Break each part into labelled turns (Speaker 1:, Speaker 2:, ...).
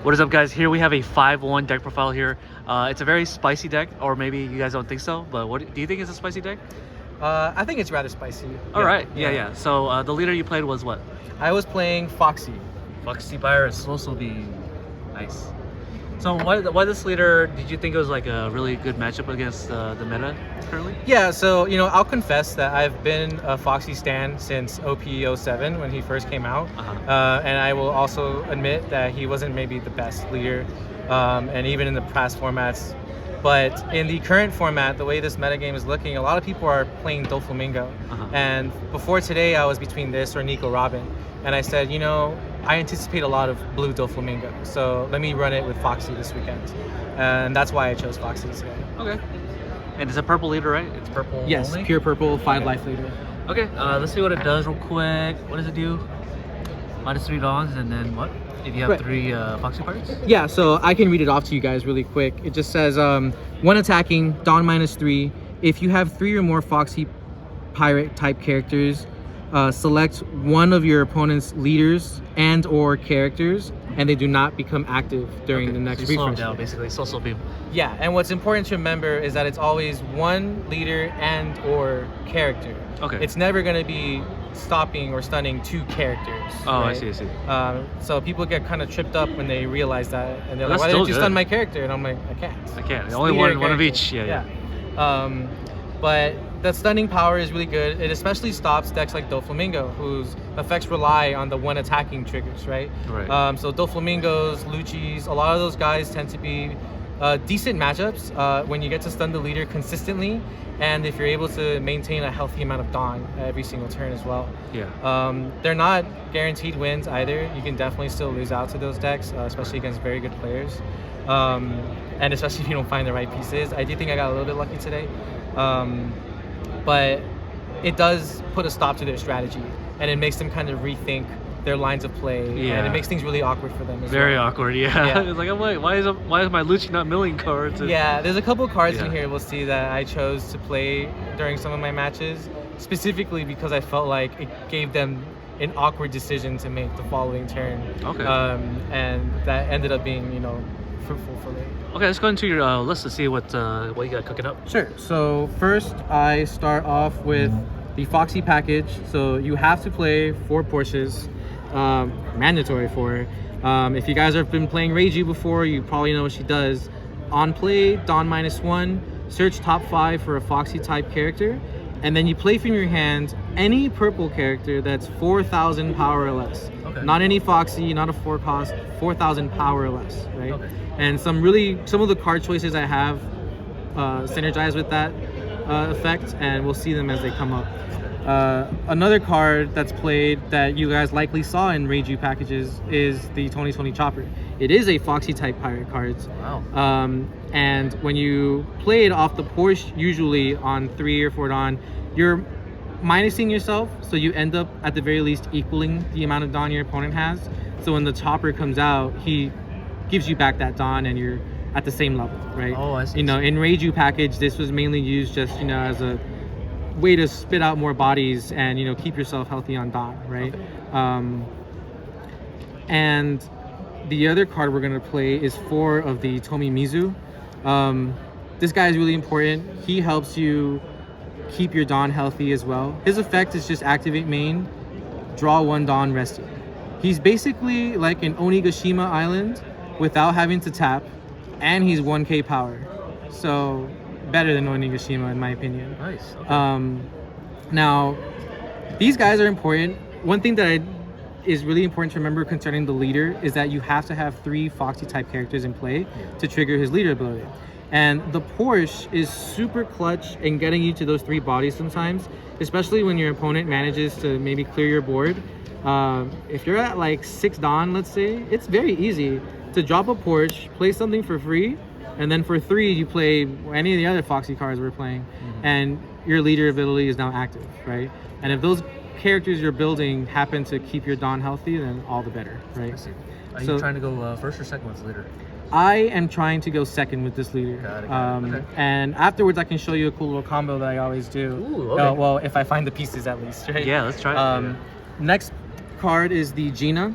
Speaker 1: What is up, guys? Here we have a 5-1 deck profile here. It's a very spicy deck, or maybe you guys don't think so, but what do you think it's a spicy deck?
Speaker 2: I think it's rather spicy.
Speaker 1: All right, yeah. So the leader you played was what?
Speaker 2: I was playing Foxy.
Speaker 1: Foxy Virus, also be nice. So why this leader, did you think it was like a really good matchup against the meta currently?
Speaker 2: Yeah, so, I'll confess that I've been a Foxy stan since OP-07 when he first came out. And I will also admit that he wasn't maybe the best leader, and even in the past formats. But in the current format, the way this metagame is looking, a lot of people are playing Doflamingo. And before today, I was between this or Nico Robin. And I said, I anticipate a lot of blue Doflamingo, so let me run it with Foxy this weekend. And that's why I chose Foxy today.
Speaker 1: Okay. And it's a purple leader, right? It's purple
Speaker 2: Yes,
Speaker 1: only?
Speaker 2: pure purple, 5 life leader.
Speaker 1: Okay, let's see what it does real quick. What does it do? -3 dawns, and then what? If you have 3 Foxy parts?
Speaker 2: Yeah, so I can read it off to you guys really quick. It just says, 1 attacking, dawn -3. If you have 3 or more Foxy pirate type characters, select one of your opponent's leaders and or characters, and they do not become active during the next
Speaker 1: so you slow them
Speaker 2: refresh.
Speaker 1: down, basically. Social beam.
Speaker 2: Yeah, and what's important to remember is that it's always one leader and or character.
Speaker 1: Okay.
Speaker 2: It's never going to be stopping or stunning 2 characters.
Speaker 1: Oh,
Speaker 2: right?
Speaker 1: I see.
Speaker 2: So people get kind of tripped up when they realize that, and they're
Speaker 1: That's
Speaker 2: like, why didn't you
Speaker 1: still
Speaker 2: stun
Speaker 1: good.
Speaker 2: my character? And I'm like, I can't.
Speaker 1: I can't.
Speaker 2: It's
Speaker 1: Only
Speaker 2: leader
Speaker 1: one of
Speaker 2: character.
Speaker 1: each. Yeah.
Speaker 2: But the stunning power is really good. It especially stops decks like Doflamingo, whose effects rely on the 1 attacking triggers, right?
Speaker 1: Right.
Speaker 2: So Doflamingos, Lucci's, a lot of those guys tend to be decent matchups when you get to stun the leader consistently, and if you're able to maintain a healthy amount of dawn every single turn as well.
Speaker 1: Yeah.
Speaker 2: They're not guaranteed wins either. You can definitely still lose out to those decks, especially against very good players. And especially if you don't find the right pieces. I do think I got a little bit lucky today. But it does put a stop to their strategy, and it makes them kind of rethink their lines of play, and it makes things really awkward for them as
Speaker 1: Very
Speaker 2: well.
Speaker 1: awkward, yeah. It's like, I'm like, why is my Lucci not milling cards?
Speaker 2: Yeah, there's a couple of cards in here we'll see that I chose to play during some of my matches, specifically because I felt like it gave them an awkward decision to make the following turn.
Speaker 1: Okay.
Speaker 2: And that ended up being, fruitful for me.
Speaker 1: Okay, let's go into your list to see what you got cooking up.
Speaker 2: Sure. So first, I start off with the Foxy package. So you have to play 4 Porsches, mandatory 4. If you guys have been playing Reiju before, you probably know what she does. On play, dawn -1, search top 5 for a Foxy type character, and then you play from your hand any purple character that's 4,000 power or less.
Speaker 1: Okay.
Speaker 2: Not any Foxy, not a 4 cost, 4,000 power or less, right?
Speaker 1: Okay.
Speaker 2: And some of the card choices I have synergize with that effect, and we'll see them as they come up. Another card that's played that you guys likely saw in Reiju packages is the 2020 Chopper. It is a Foxy type pirate cards.
Speaker 1: Wow.
Speaker 2: And when you play it off the Porsche, usually on 3 or 4 dawn, you're minusing yourself, so you end up at the very least equaling the amount of dawn your opponent has. So when the Chopper comes out, he gives you back that dawn, and you're at the same level, right?
Speaker 1: Oh, I see.
Speaker 2: In Reiju package, this was mainly used just as a way to spit out more bodies and keep yourself healthy on dawn, right?
Speaker 1: Okay.
Speaker 2: And the other card we're gonna play is 4 of the Tomi Mizu. This guy is really important. He helps you keep your dawn healthy as well. His effect is just activate main, draw 1 dawn, rested. He's basically like an Onigashima Island without having to tap, and he's 1k power, so better than Onigashima in my opinion.
Speaker 1: Nice. Okay.
Speaker 2: Now these guys are important. One thing that is really important to remember concerning the leader is that you have to have 3 Foxy type characters in play to trigger his leader ability, and the Porsche is super clutch in getting you to those 3 bodies sometimes, especially when your opponent manages to maybe clear your board. If you're at like 6 dawn, let's say, it's very easy to drop a Porsche, play something for free, and then for 3 you play any of the other Foxy cards we're playing, and your leader ability is now active, right? And if those characters you're building happen to keep your dawn healthy, then all the better, right?
Speaker 1: I see. Are you trying to go first or second with leader?
Speaker 2: I am trying to go second with this leader.
Speaker 1: Got it. Okay.
Speaker 2: And afterwards I can show you a cool little combo that I always do.
Speaker 1: Ooh, okay.
Speaker 2: Well, if I find the pieces at least, right?
Speaker 1: Yeah, let's try it.
Speaker 2: Next card is the Gina,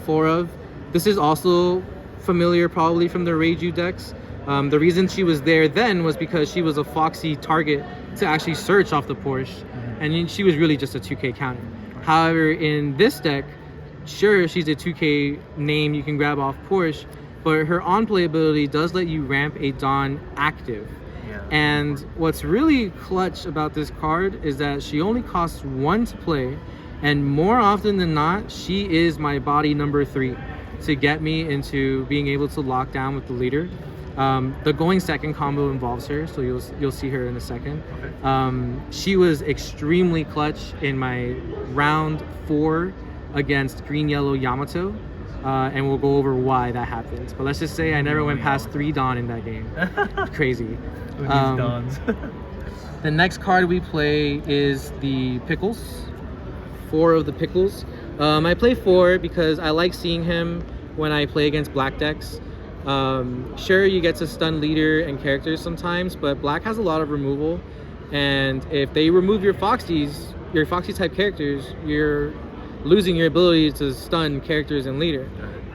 Speaker 2: 4 of. This is also familiar probably from the Reiju decks. The reason she was there then was because she was a Foxy target to actually search off the Porsche, and she was really just a 2K counter. However, in this deck, sure, she's a 2K name you can grab off Porsche, but her on-play ability does let you ramp a Dawn active.
Speaker 1: Yeah.
Speaker 2: And what's really clutch about this card is that she only costs 1 to play, and more often than not, she is my body number 3 to get me into being able to lock down with the leader. The going second combo involves her, so you'll see her in a second.
Speaker 1: Okay.
Speaker 2: She was extremely clutch in my round 4 against Green Yellow Yamato, and we'll go over why that happened. But let's just say I never went past 3 Dawn in that game. Crazy.
Speaker 1: Who needs Dawns?
Speaker 2: The next card we play is the Pickles. 4 of the Pickles. I play 4 because I like seeing him when I play against black decks. Sure, you get to stun leader and characters sometimes, but black has a lot of removal, and if they remove your Foxy type characters, you're losing your ability to stun characters and leader.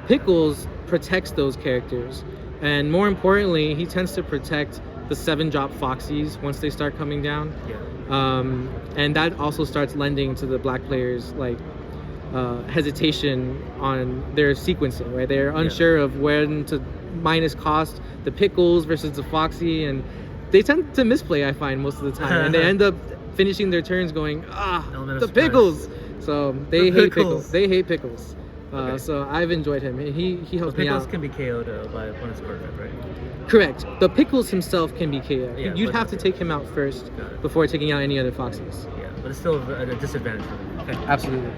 Speaker 2: Pickles protects those characters, and more importantly, he tends to protect the 7-drop Foxies once they start coming down. And that also starts lending to the black players like hesitation on their sequencing, right? They're unsure of when to minus cost the Pickles versus the Foxy, and they tend to misplay, I find, most of the time, and they end up finishing their turns going, the Pickles. So they hate Pickles. They hate Pickles. So I've enjoyed him, and he helps me out.
Speaker 1: Pickles can be KO'd by opponent's card, right?
Speaker 2: Correct. The Pickles himself can be KO'd.
Speaker 1: Yeah,
Speaker 2: You'd have to take him out first before taking out any other Foxies.
Speaker 1: Yeah, but it's still a disadvantage for them. Okay.
Speaker 2: Absolutely.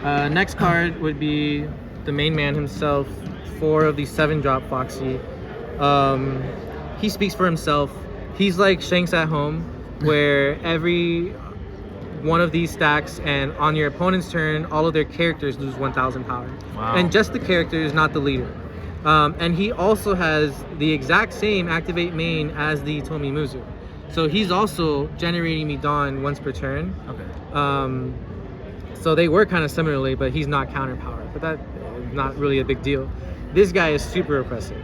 Speaker 2: Next card would be the main man himself, 4 of the 7-drop Foxy. He speaks for himself. He's like Shanks at home, where every one of these stacks, and on your opponent's turn, all of their characters lose 1,000 power.
Speaker 1: Wow.
Speaker 2: And just the characters, not the leader. And he also has the exact same activate main as the Tomi Muzu. So he's also generating me Dawn once per turn.
Speaker 1: Okay.
Speaker 2: So they work kind of similarly, but he's not counter power. But that is not really a big deal. This guy is super oppressive.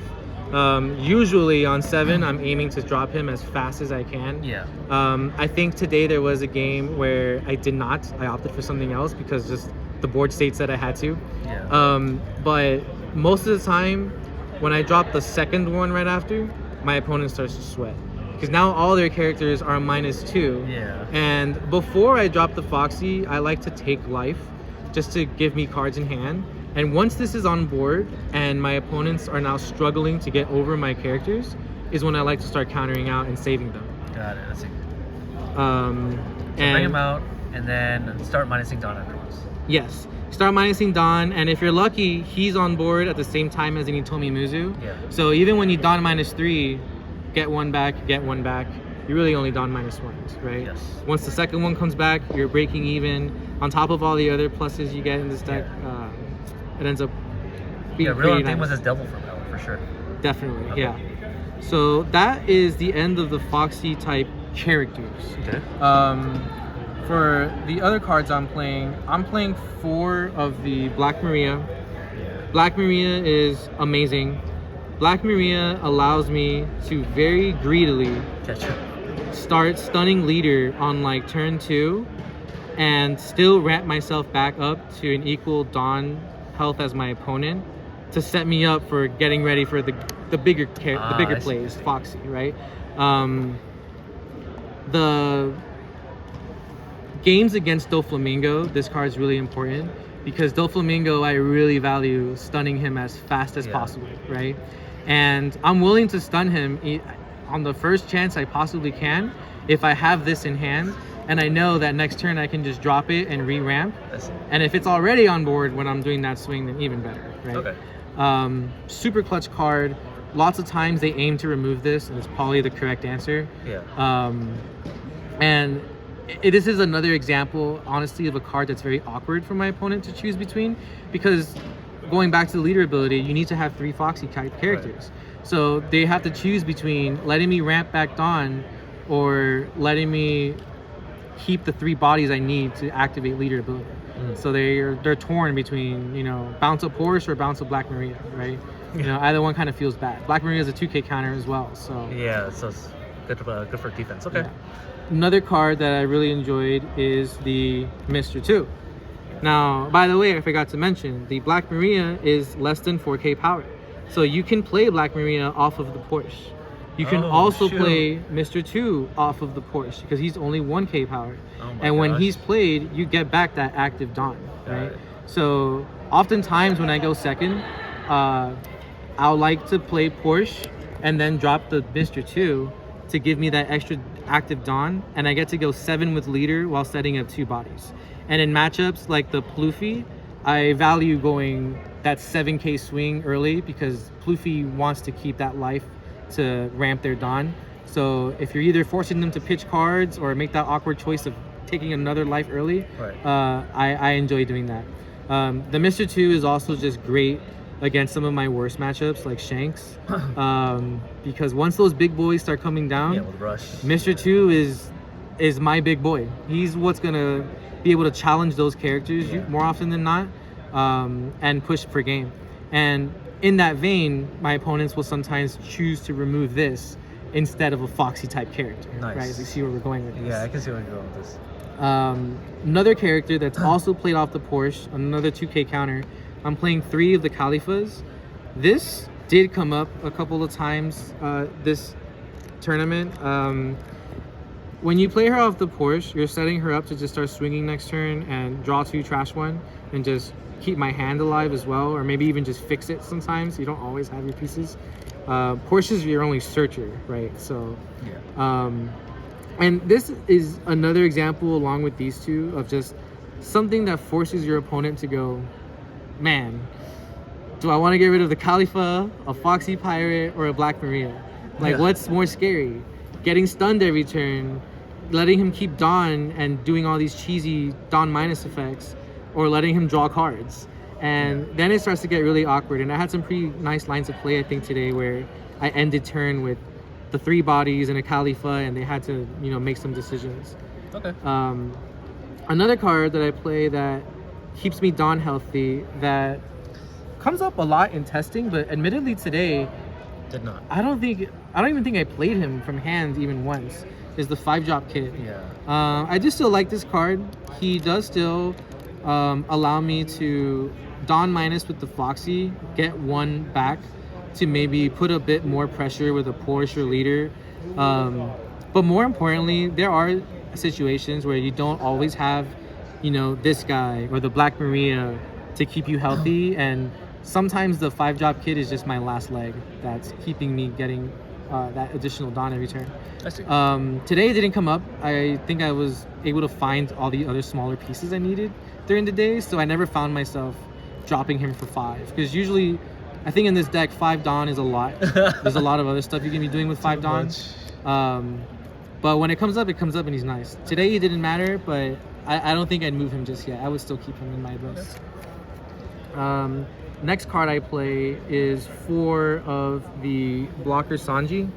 Speaker 2: Usually on 7, I'm aiming to drop him as fast as I can.
Speaker 1: Yeah.
Speaker 2: I think today there was a game where I did not. I opted for something else because just the board state said I had to.
Speaker 1: Yeah.
Speaker 2: But most of the time, when I drop the second one right after, my opponent starts to sweat. Because now all their characters are -2.
Speaker 1: Yeah.
Speaker 2: And before I drop the Foxy, I like to take life just to give me cards in hand. And once this is on board and my opponents are now struggling to get over my characters, is when I like to start countering out and saving them.
Speaker 1: Got it. That's it.
Speaker 2: And
Speaker 1: Bring him out and then start minusing Dawn afterwards.
Speaker 2: Yes. Start minusing Dawn, and if you're lucky, he's on board at the same time as any Tomi Muzu.
Speaker 1: Yeah.
Speaker 2: So even when you Dawn -3, get 1 back, get 1 back, you really only Dawn -1, right?
Speaker 1: Yes.
Speaker 2: Once the second one comes back, you're breaking even. On top of all the other pluses you get in this deck, it ends up being
Speaker 1: Real
Speaker 2: pretty
Speaker 1: thing
Speaker 2: nice.
Speaker 1: was his double for power, for sure.
Speaker 2: Definitely,
Speaker 1: Okay.
Speaker 2: yeah. So that is the end of the Foxy type characters.
Speaker 1: Okay.
Speaker 2: For the other cards I'm playing 4 of the Black Maria. Black Maria is amazing. Black Maria allows me to very greedily
Speaker 1: Catch up.
Speaker 2: start stunning leader on like turn 2 and still ramp myself back up to an equal Dawn health as my opponent to set me up for getting ready for the bigger plays, Foxy, right? The games against Doflamingo, this card is really important because Doflamingo, I really value stunning him as fast as possible, right? And I'm willing to stun him on the first chance I possibly can if I have this in hand, and I know that next turn I can just drop it and re-ramp. And if it's already on board when I'm doing that swing, then even better, right?
Speaker 1: Okay.
Speaker 2: Super clutch card. Lots of times they aim to remove this, and it's probably the correct answer.
Speaker 1: Yeah.
Speaker 2: And this is another example, honestly, of a card that's very awkward for my opponent to choose between, because going back to the leader ability, you need to have 3 Foxy type characters. Right. So they have to choose between letting me ramp back Dawn or letting me keep the 3 bodies I need to activate leader ability. So they're torn between, you know, bounce up Porsche or bounce up Black Maria, right? You know, either one kind of feels bad. Black Maria is a 2K counter as well, so
Speaker 1: Yeah, so it's good for defense. Okay.
Speaker 2: yeah. Another card that I really enjoyed is the Mr. 2. Now, by the way, I forgot to mention, the Black Maria is less than 4K power. So you can play Black Maria off of the Porsche. You can also play Mr. 2 off of the Porsche because he's only 1K power. And when he's played, you get back that active Dawn, right? So oftentimes when I go second, I'll like to play Porsche and then drop the Mr. 2 to give me that extra active Dawn, and I get to go 7 with leader while setting up 2 bodies. And in matchups like the Plouffe, I value going that 7K swing early because Plouffe wants to keep that life to ramp their Dawn. So if you're either forcing them to pitch cards or make that awkward choice of taking another life early, I enjoy doing that. The Mr. 2 is also just great against some of my worst matchups like Shanks, because once those big boys start coming down,
Speaker 1: with Rush.
Speaker 2: Mr. 2 is my big boy. He's what's gonna be able to challenge those characters more often than not, and push per game. And in that vein, my opponents will sometimes choose to remove this instead of a Foxy type character.
Speaker 1: Nice.
Speaker 2: Right? You see where we're going with this.
Speaker 1: Yeah, I can see where you're going with this.
Speaker 2: Another character that's also played off the Porsche, another 2K counter. I'm playing 3 of the Khalifas. This did come up a couple of times this tournament. When you play her off the Porsche, you're setting her up to just start swinging next turn and draw 2, trash 1, and just keep my hand alive as well, or maybe even just fix it sometimes. You don't always have your pieces. Porsche's your only searcher, right? So, and this is another example along with these two of just something that forces your opponent to go, man, do I want to get rid of the Khalifa, a Foxy Pirate, or a Black Maria? Like, what's more scary? Getting stunned every turn, letting him keep Dawn and doing all these cheesy Dawn minus effects, or letting him draw cards. And then it starts to get really awkward. And I had some pretty nice lines of play, I think, today where I ended turn with the 3 bodies and a Khalifa, and they had to, you know, make some decisions.
Speaker 1: Okay.
Speaker 2: Another card that I play that keeps me Dawn healthy, that comes up a lot in testing, but admittedly today,
Speaker 1: Did not.
Speaker 2: I don't even think I played him from hand even once, is the 5-drop kid. I do still like this card. He does still allow me to Dawn minus with the Foxy, get 1 back to maybe put a bit more pressure with a Porsche or leader. But more importantly, there are situations where you don't always have, you know, this guy or the Black Maria to keep you healthy, and sometimes the 5-drop kid is just my last leg that's keeping me getting that additional Dawn every turn.
Speaker 1: I see.
Speaker 2: Today it didn't come up. I think I was able to find all the other smaller pieces I needed during the day, so I never found myself dropping him for 5. Because usually, I think in this deck, 5 Dawn is a lot. There's a lot of other stuff you can be doing with 5 Dawn. But when it comes up and he's nice. Today it didn't matter, but I don't think I'd move him just yet. I would still keep him in my list. Next card I play is 4 of the blocker Sanji.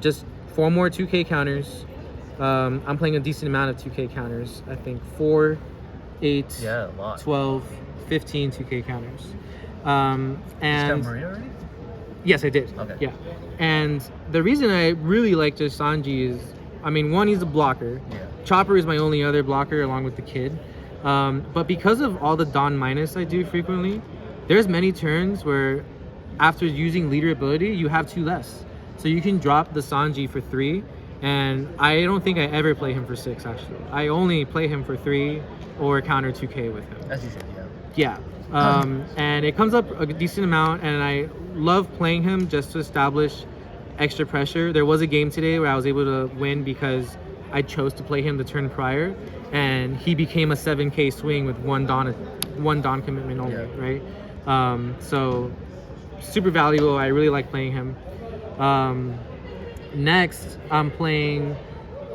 Speaker 2: Just 4 more 2K counters. I'm playing a decent amount of 2K counters. I think 4, 8,
Speaker 1: Yeah, a lot.
Speaker 2: 12, 15 2K counters.
Speaker 1: Did you
Speaker 2: And
Speaker 1: got Maria already?
Speaker 2: yes, I did.
Speaker 1: Okay.
Speaker 2: Yeah. And the reason I really like just Sanji is, I mean, 1, he's a blocker.
Speaker 1: Yeah.
Speaker 2: Chopper is my only other blocker along with the kid. But because of all the Dawn minus I do frequently, there's many turns where after using leader ability, you have 2 less. So you can drop the Sanji for 3, and I don't think I ever play him for 6 actually. I only play him for 3 or counter 2K with him.
Speaker 1: As you said, yeah.
Speaker 2: Yeah. And it comes up a decent amount, and I love playing him just to establish extra pressure. There was a game today where I was able to win because I chose to play him the turn prior, and he became a 7K swing with 1 Dawn commitment only, right? So super valuable. I really like playing him. Next, I'm playing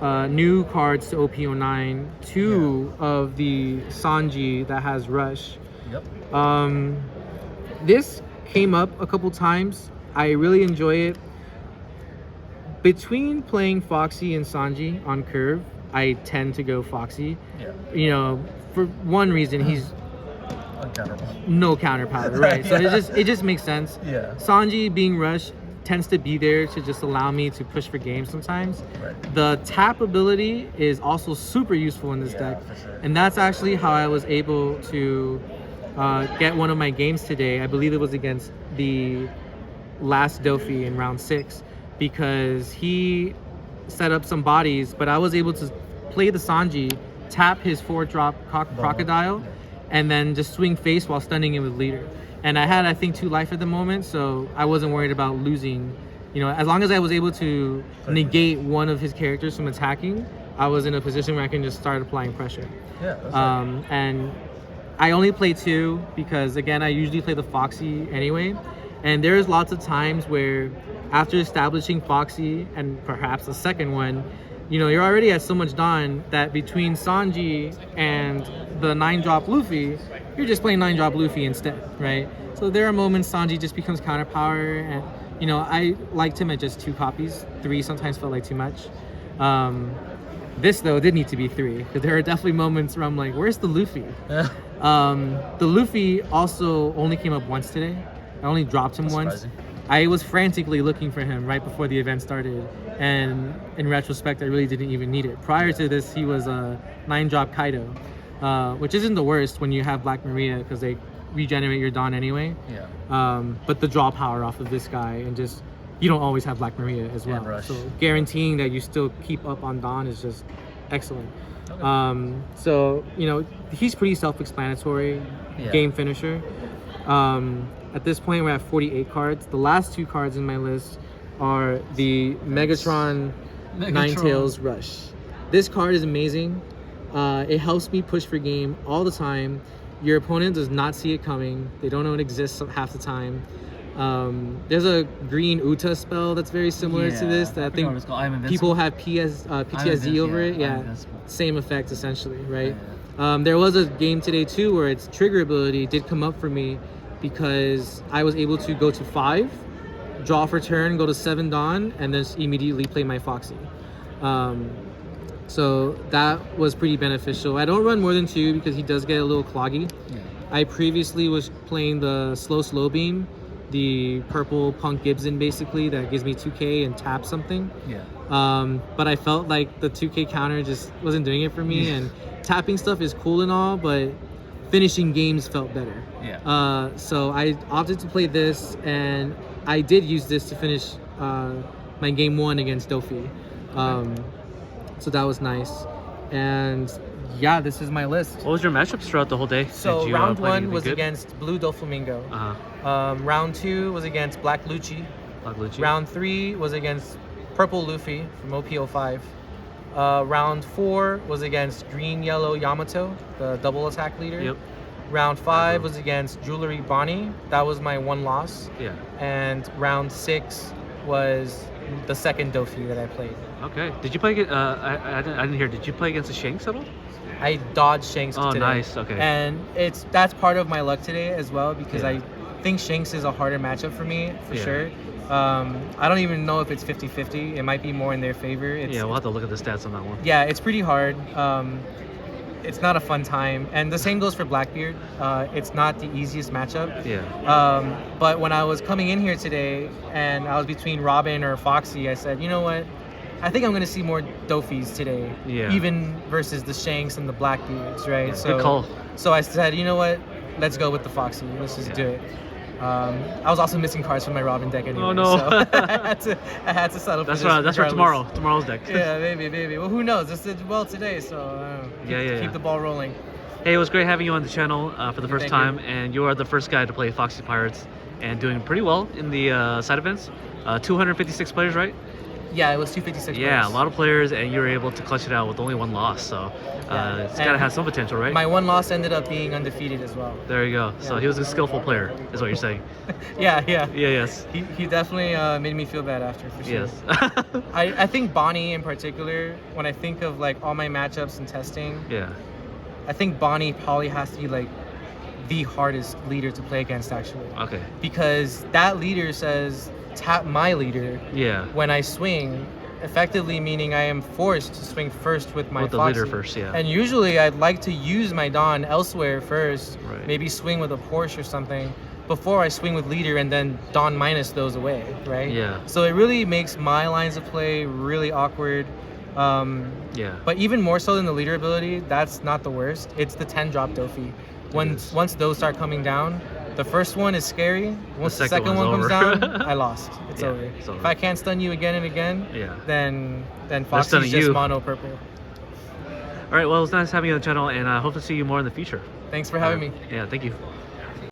Speaker 2: new cards to OP-09, 2 of the Sanji that has Rush.
Speaker 1: Yep.
Speaker 2: This came up a couple times. I really enjoy it. Between playing Foxy and Sanji on curve, I tend to go Foxy.
Speaker 1: Yeah.
Speaker 2: You know, for one reason, he's
Speaker 3: Uncounterable.
Speaker 2: no counter power, right? So it just makes sense.
Speaker 3: Yeah.
Speaker 2: Sanji being rushed tends to be there to just allow me to push for games sometimes.
Speaker 3: Right.
Speaker 2: The tap ability is also super useful in this deck,
Speaker 3: for sure.
Speaker 2: and that's actually how I was able to get one of my games today. I believe it was against the last Dofi in round 6, because he set up some bodies, but I was able to play the Sanji, tap his 4-drop crocodile, and then just swing face while stunning him with leader. And I had, I think, 2 life at the moment, so I wasn't worried about losing. You know, as long as I was able to negate one of his characters from attacking, I was in a position where I can just start applying pressure.
Speaker 3: Yeah. That's right.
Speaker 2: And I only play 2 because, again, I usually play the Foxy anyway. And there's lots of times where after establishing Foxy and perhaps a second one, you know, you're already at so much Dawn that between Sanji and the 9-drop Luffy, you're just playing 9-drop Luffy instead, right? So there are moments Sanji just becomes counter power, and you know, I liked him at just 2 copies. 3 sometimes felt like too much. This though did need to be 3, because there are definitely moments where I'm like, where's the Luffy? The Luffy also only came up once today. I only dropped him once.
Speaker 3: Surprising.
Speaker 2: I was frantically looking for him right before the event started, and in retrospect, I really didn't even need it. Prior to this, he was a 9-drop Kaido, which isn't the worst when you have Black Maria, because they regenerate your Dawn anyway.
Speaker 3: Yeah.
Speaker 2: But the draw power off of this guy, and just, you don't always have Black Maria as well.
Speaker 3: And Rush.
Speaker 2: So guaranteeing that you still keep up on Dawn is just excellent.
Speaker 3: Okay.
Speaker 2: So, you know, he's pretty self-explanatory,
Speaker 3: Yeah.
Speaker 2: game finisher. At this point, we're at 48 cards. The last 2 cards in my list are the Megatron Ninetales Rush. This card is amazing. It helps me push for game all the time. Your opponent does not see it coming. They don't know it exists half the time. There's a green Uta spell that's very similar to this that I think people have PTSD over it. Yeah, same effect essentially, right? There was a game today too where its trigger ability did come up for me because I was able to go to 5, draw for turn, go to 7 Dawn, and then immediately play my Foxy. So that was pretty beneficial. I don't run more than 2 because he does get a little cloggy.
Speaker 3: Yeah.
Speaker 2: I previously was playing the slow beam, the purple Punk Gibson basically that gives me 2k and tap something.
Speaker 3: Yeah.
Speaker 2: But I felt like the 2k counter just wasn't doing it for me, and tapping stuff is cool and all, but finishing games felt better.
Speaker 3: Yeah.
Speaker 2: So I opted to play this, and I did use this to finish my game 1 against Dofi. So that was nice. And yeah, this is my list.
Speaker 1: What was your matchups throughout the whole day?
Speaker 2: So
Speaker 1: Did you,
Speaker 2: round
Speaker 1: play
Speaker 2: 1
Speaker 1: anything
Speaker 2: was
Speaker 1: good?
Speaker 2: against Blue Doflamingo.
Speaker 1: Uh-huh.
Speaker 2: Round 2 was against Black Lucci.
Speaker 1: Black Lucci.
Speaker 2: Round 3 was against Purple Luffy from OP-05. Round 4 was against Green Yellow Yamato, the double attack leader.
Speaker 1: Yep.
Speaker 2: Round 5 was against Jewelry Bonnie. That was my 1 loss.
Speaker 1: Yeah.
Speaker 2: And round 6 was the second Dofi that I played.
Speaker 1: Okay. Did you play? I didn't hear. Did you play against the Shanks at all?
Speaker 2: I dodged Shanks
Speaker 1: Oh,
Speaker 2: today.
Speaker 1: nice. Okay.
Speaker 2: And that's part of my luck today as well, because
Speaker 1: Yeah.
Speaker 2: I think Shanks is a harder matchup for me, for
Speaker 1: Yeah.
Speaker 2: sure. I don't even know if it's 50-50. It might be more in their favor.
Speaker 1: Yeah, we'll have to look at the stats on that one.
Speaker 2: Yeah, it's pretty hard. It's not a fun time. And the same goes for Blackbeard. It's not the easiest matchup.
Speaker 1: Yeah.
Speaker 2: But when I was coming in here today and I was between Robin or Foxy, I said, you know what? I think I'm going to see more Dofis today.
Speaker 1: Yeah.
Speaker 2: Even versus the Shanks and the Blackbeards, right?
Speaker 1: Yeah,
Speaker 2: So,
Speaker 1: good call.
Speaker 2: So I said, you know what? Let's go with the Foxy. Let's just do it. I was also missing cards from my Robin deck anyway.
Speaker 1: Oh, no.
Speaker 2: So I had to settle for
Speaker 1: That's
Speaker 2: this.
Speaker 1: right. That's for
Speaker 2: regardless.
Speaker 1: tomorrow's deck.
Speaker 2: Yeah, maybe. Well, who knows? This did well today, so keep the ball rolling.
Speaker 1: Hey, it was great having you on the channel for the first
Speaker 2: Thank
Speaker 1: time,
Speaker 2: you.
Speaker 1: and you are the first guy to play Foxy Pirates and doing pretty well in the side events. 256 players, right?
Speaker 2: Yeah, it was 256.
Speaker 1: Yeah,
Speaker 2: points.
Speaker 1: a lot of players, and you were able to clutch it out with only 1 loss. So it's got to
Speaker 2: And
Speaker 1: have some potential, right?
Speaker 2: My 1 loss ended up being undefeated as well.
Speaker 1: There you go. So
Speaker 2: Yeah.
Speaker 1: he was a skillful player, is what you're saying.
Speaker 2: Yeah.
Speaker 1: Yeah, yes.
Speaker 2: He definitely made me feel bad after, for sure.
Speaker 1: Yes.
Speaker 2: I think Bonnie in particular, when I think of like all my matchups and testing,
Speaker 1: Yeah.
Speaker 2: I think Bonnie probably has to be like the hardest leader to play against actually.
Speaker 1: Okay.
Speaker 2: Because that leader says tap my leader
Speaker 1: Yeah.
Speaker 2: when I swing, effectively meaning I am forced to swing first with my
Speaker 1: With the
Speaker 2: Foxy.
Speaker 1: leader first, yeah.
Speaker 2: And usually I'd like to use my Dawn elsewhere first,
Speaker 1: Right.
Speaker 2: maybe swing with a Porsche or something, before I swing with leader and then Dawn minus those away, right?
Speaker 1: Yeah.
Speaker 2: So it really makes my lines of play really awkward.
Speaker 1: Yeah.
Speaker 2: But even more so than the leader ability, that's not the worst. It's the 10 drop Dofi.
Speaker 1: is.
Speaker 2: Once those start coming down, the first one is scary. Once the
Speaker 1: second
Speaker 2: second one
Speaker 1: one's
Speaker 2: comes
Speaker 1: over.
Speaker 2: down, I lost. It's,
Speaker 1: Yeah,
Speaker 2: over.
Speaker 1: it's over.
Speaker 2: If I can't stun you again and again,
Speaker 1: Yeah.
Speaker 2: then
Speaker 1: stunning
Speaker 2: Foxy's just
Speaker 1: you.
Speaker 2: mono purple.
Speaker 1: All right. Well, it was nice having you on the channel, and I hope to see you more in the future.
Speaker 2: Thanks for having me.
Speaker 1: Yeah. Thank you.